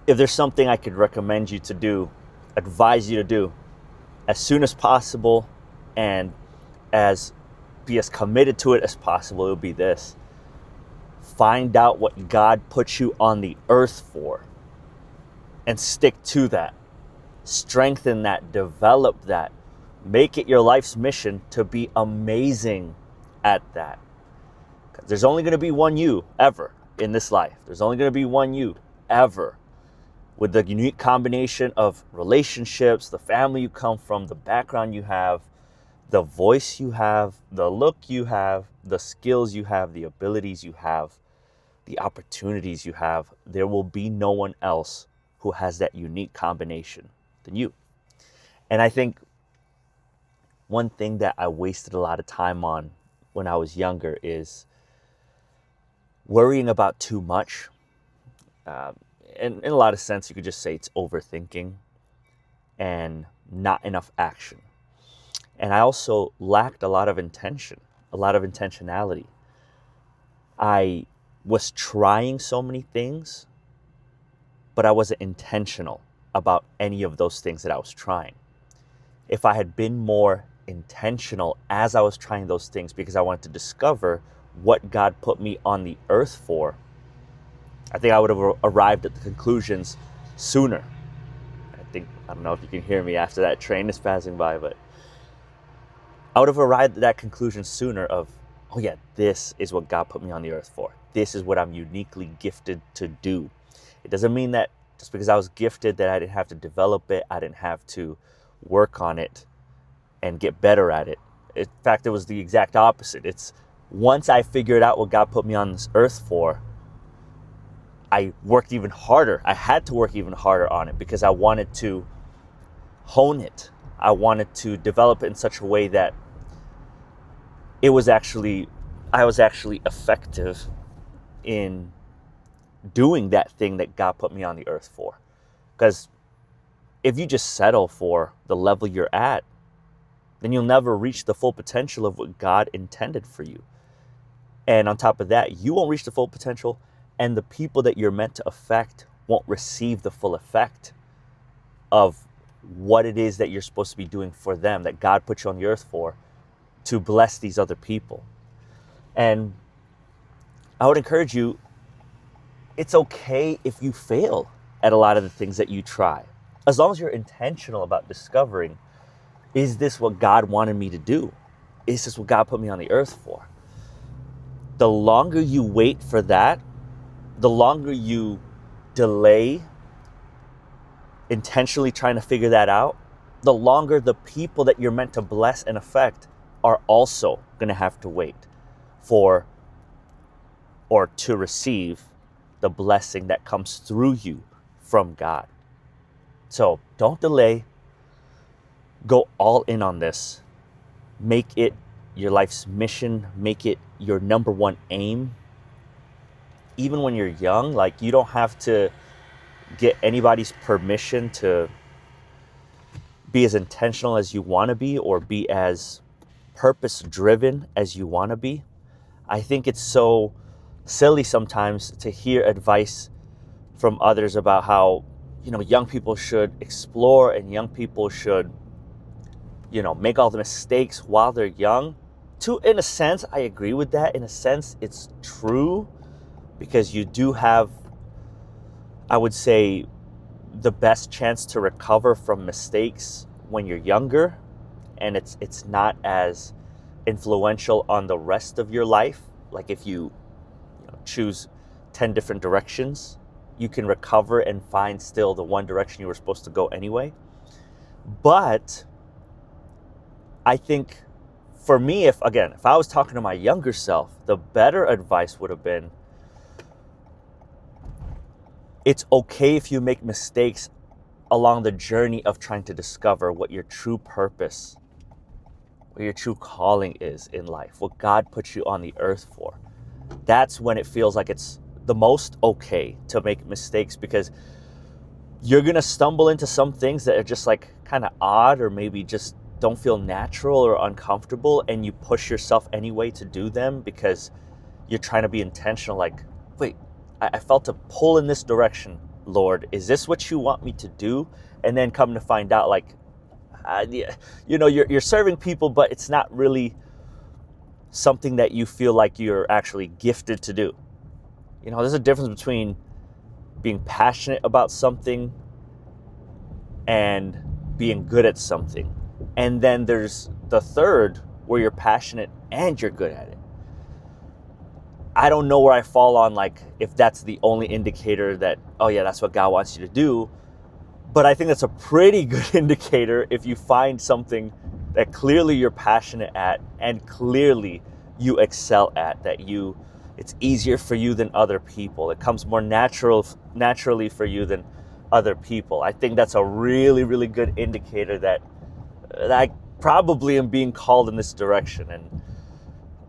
if there's something I could recommend you to do, advise you to do as soon as possible, and as be as committed to it as possible, it would be this: find out what God put you on the earth for and stick to that. Strengthen that, develop that, make it your life's mission to be amazing at that. 'Cause there's only going to be one you ever in this life. There's only going to be one you ever, with the unique combination of relationships, the family you come from, the background you have, the voice you have, the look you have, the skills you have, the abilities you have, the opportunities you have. There will be no one else who has that unique combination than you. And I think one thing that I wasted a lot of time on when I was younger is worrying about too much. In a lot of sense, you could just say it's overthinking and not enough action. And I also lacked a lot of intention, a lot of intentionality. I was trying so many things, but I wasn't intentional about any of those things that I was trying. If I had been more intentional as I was trying those things because I wanted to discover what God put me on the earth for, I think I would have arrived at the conclusions sooner. I don't know if you can hear me after that train is passing by, but I would have arrived at that conclusion sooner of, oh yeah, this is what God put me on the earth for. This is what I'm uniquely gifted to do. It doesn't mean that just because I was gifted that I didn't have to develop it, I didn't have to work on it and get better at it. In fact, it was the exact opposite. It's once I figured out what God put me on this earth for, I worked even harder. I had to work even harder on it because I wanted to hone it. I wanted to develop it in such a way that I was actually effective in doing that thing that God put me on the earth for. Because if you just settle for the level you're at, then you'll never reach the full potential of what God intended for you. And on top of that, you won't reach the full potential, and the people that you're meant to affect won't receive the full effect of what it is that you're supposed to be doing for them, that God put you on the earth for, to bless these other people. And I would encourage you, it's okay if you fail at a lot of the things that you try, as long as you're intentional about discovering, is this what God wanted me to do? Is this what God put me on the earth for? The longer you wait for that, the longer you delay intentionally trying to figure that out, the longer the people that you're meant to bless and affect are also going to have to wait for or to receive the blessing that comes through you from God. So don't delay. Go all in on this. Make it your life's mission. Make it your number one aim. Even when you're young, like, you don't have to get anybody's permission to be as intentional as you want to be or be as purpose driven as you want to be. I think it's so silly sometimes to hear advice from others about how, young people should explore and young people should, make all the mistakes while they're young. In a sense, I agree with that. In a sense, it's true, because you do have, I would say, the best chance to recover from mistakes when you're younger, and it's not as influential on the rest of your life. Like if you choose 10 different directions, you can recover and find still the one direction you were supposed to go anyway. But I think for me, if I was talking to my younger self, the better advice would have been, it's okay if you make mistakes along the journey of trying to discover what your true purpose, what your true calling is in life, what God put you on the earth for. That's when it feels like it's the most okay to make mistakes, because you're going to stumble into some things that are just like kind of odd, or maybe just don't feel natural or uncomfortable, and you push yourself anyway to do them because you're trying to be intentional. Like, wait, I felt a pull in this direction. Lord, is this what you want me to do? And then come to find out, like, yeah, you're serving people, but it's not really something that you feel like you're actually gifted to do. There's a difference between being passionate about something and being good at something. And then there's the third, where you're passionate and you're good at it. I don't know where I fall on, like, if that's the only indicator that, oh yeah, that's what God wants you to do. But I think that's a pretty good indicator if you find something that clearly you're passionate at and clearly you excel at, that it's easier for you than other people. It comes more naturally for you than other people. I think that's a really, really good indicator that I probably am being called in this direction. And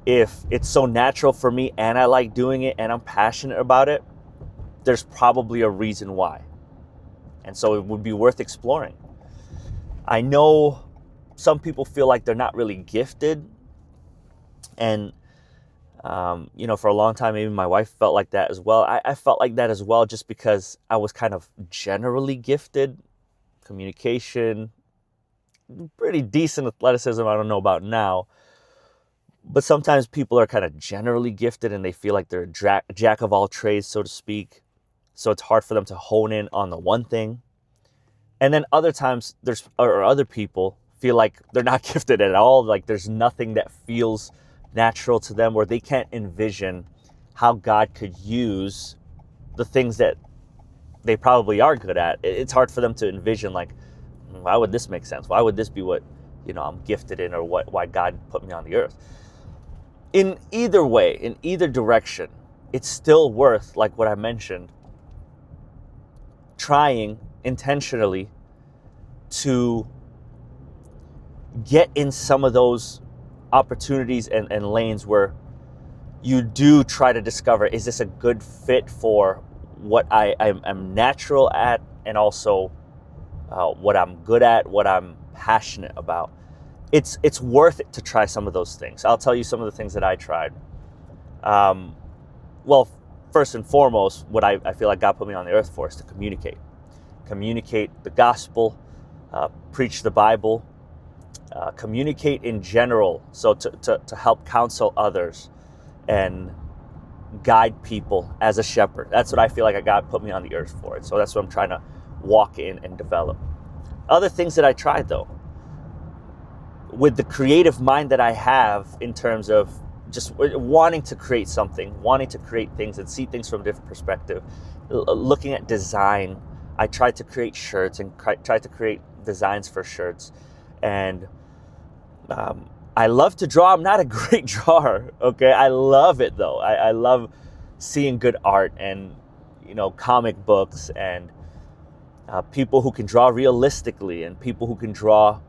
if it's so natural for me and I like doing it and I'm passionate about it, there's probably a reason why. And so it would be worth exploring. I know some people feel like they're not really gifted. And, for a long time, maybe my wife felt like that as well. I felt like that as well, just because I was kind of generally gifted. Communication, pretty decent athleticism, I don't know about now. But sometimes people are kind of generally gifted and they feel like they're a jack of all trades, so to speak. So it's hard for them to hone in on the one thing. And then other times other people feel like they're not gifted at all. Like there's nothing that feels natural to them, or they can't envision how God could use the things that they probably are good at. It's hard for them to envision, like, why would this make sense? Why would this be what, I'm gifted in, or why God put me on the earth? In either way, in either direction, it's still worth, like what I mentioned, trying intentionally to get in some of those opportunities and lanes where you do try to discover, is this a good fit for what I'm natural at, and also what I'm good at, what I'm passionate about. It's worth it to try some of those things. I'll tell you some of the things that I tried. Well, first and foremost, what I feel like God put me on the earth for is to communicate the gospel, preach the Bible, communicate in general. So to help counsel others and guide people as a shepherd. That's what I feel like God put me on the earth for. And so that's what I'm trying to walk in and develop. Other things that I tried, though, with the creative mind that I have, in terms of just wanting to create something, wanting to create things and see things from a different perspective, looking at design, I tried to create shirts and tried to create designs for shirts. And I love to draw. I'm not a great drawer, okay? I love it, though. I love seeing good art and, comic books and people who can draw realistically, and people who can draw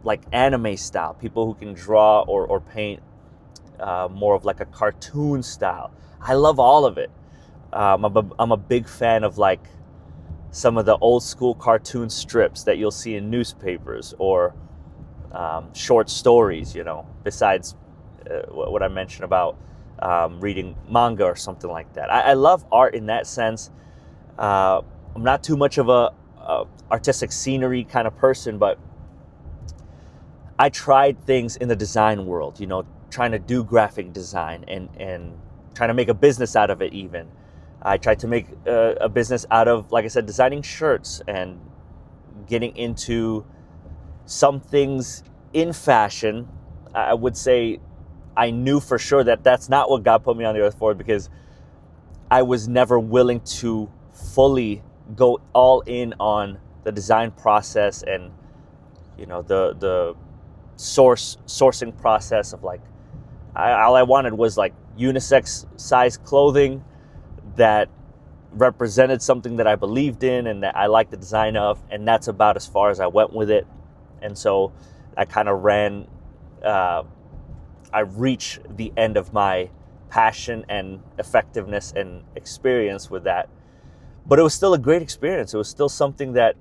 like anime style, people who can draw or paint more of like a cartoon style. I love all of it. I'm a big fan of like some of the old school cartoon strips that you'll see in newspapers, or short stories, besides what I mentioned about reading manga or something like that. I love art in that sense. I'm not too much of a artistic scenery kind of person, but I tried things in the design world, trying to do graphic design and trying to make a business out of it even. I tried to make a business out of, like I said, designing shirts and getting into some things in fashion. I would say I knew for sure that that's not what God put me on the earth for, because I was never willing to fully go all in on the design process and, the sourcing process of like, all I wanted was like unisex size clothing that represented something that I believed in and that I liked the design of, and that's about as far as I went with it. And so I kind of I reached the end of my passion and effectiveness and experience with that. But it was still a great experience. It was still something that,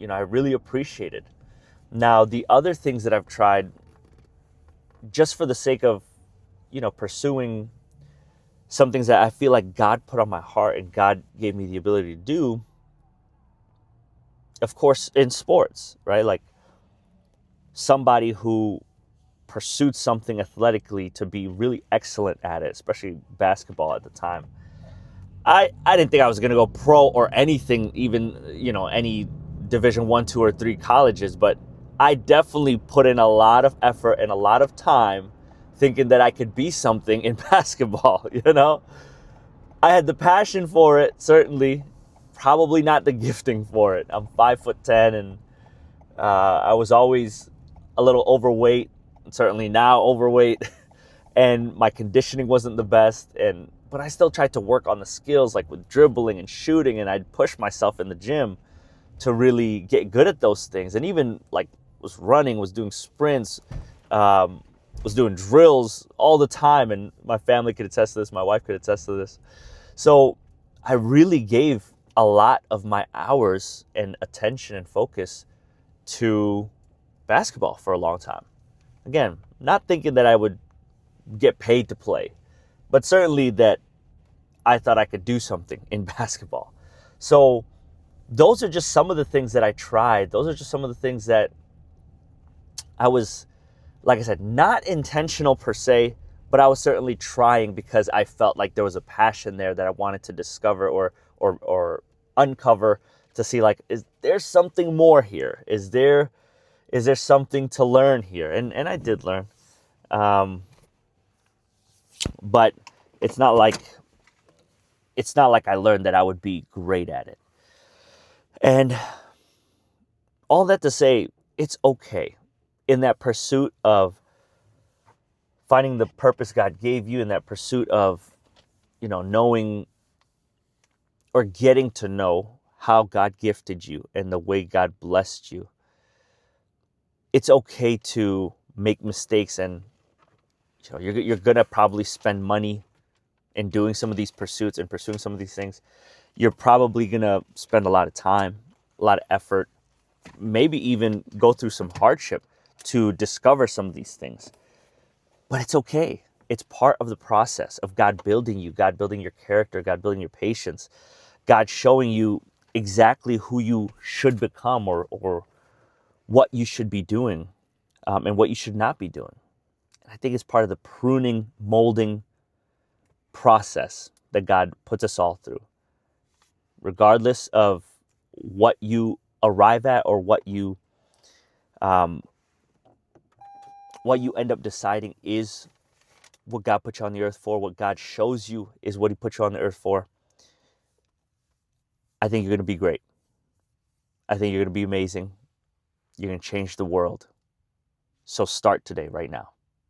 I really appreciated. Now, the other things that I've tried, just for the sake of, pursuing some things that I feel like God put on my heart and God gave me the ability to do, of course, in sports, right? Like somebody who pursued something athletically to be really excellent at it, especially basketball at the time. I didn't think I was going to go pro or anything, even, any Division 1, 2, or 3 colleges, but I definitely put in a lot of effort and a lot of time thinking that I could be something in basketball, I had the passion for it, certainly, probably not the gifting for it. I'm 5'10", and I was always a little overweight, certainly now overweight, and my conditioning wasn't the best. But I still tried to work on the skills, like with dribbling and shooting, and I'd push myself in the gym to really get good at those things. And even like was running, was doing sprints, was doing drills all the time. And my family could attest to this. My wife could attest to this. So I really gave a lot of my hours and attention and focus to basketball for a long time. Again, not thinking that I would get paid to play, but certainly that I thought I could do something in basketball. So those are just some of the things that I tried. Those are just some of the things that I was, like I said, not intentional per se, but I was certainly trying because I felt like there was a passion there that I wanted to discover or uncover to see, like, is there something more here? Is there something to learn here? And I did learn. But it's not like I learned that I would be great at it. And all that to say, it's okay in that pursuit of finding the purpose God gave you, in that pursuit of, knowing or getting to know how God gifted you and the way God blessed you. It's okay to make mistakes, and you're gonna probably spend money in doing some of these pursuits and pursuing some of these things. You're probably gonna spend a lot of time, a lot of effort, maybe even go through some hardship to discover some of these things. But it's okay. It's part of the process of God building you, God building your character, God building your patience, God showing you exactly who you should become, or what you should be doing, and what you should not be doing. I think it's part of the pruning, molding process that God puts us all through. Regardless of what you arrive at or what you end up deciding is what God put you on the earth for, what God shows you is what He put you on the earth for, I think you're going to be great. I think you're going to be amazing. You're going to change the world. So start today, right now.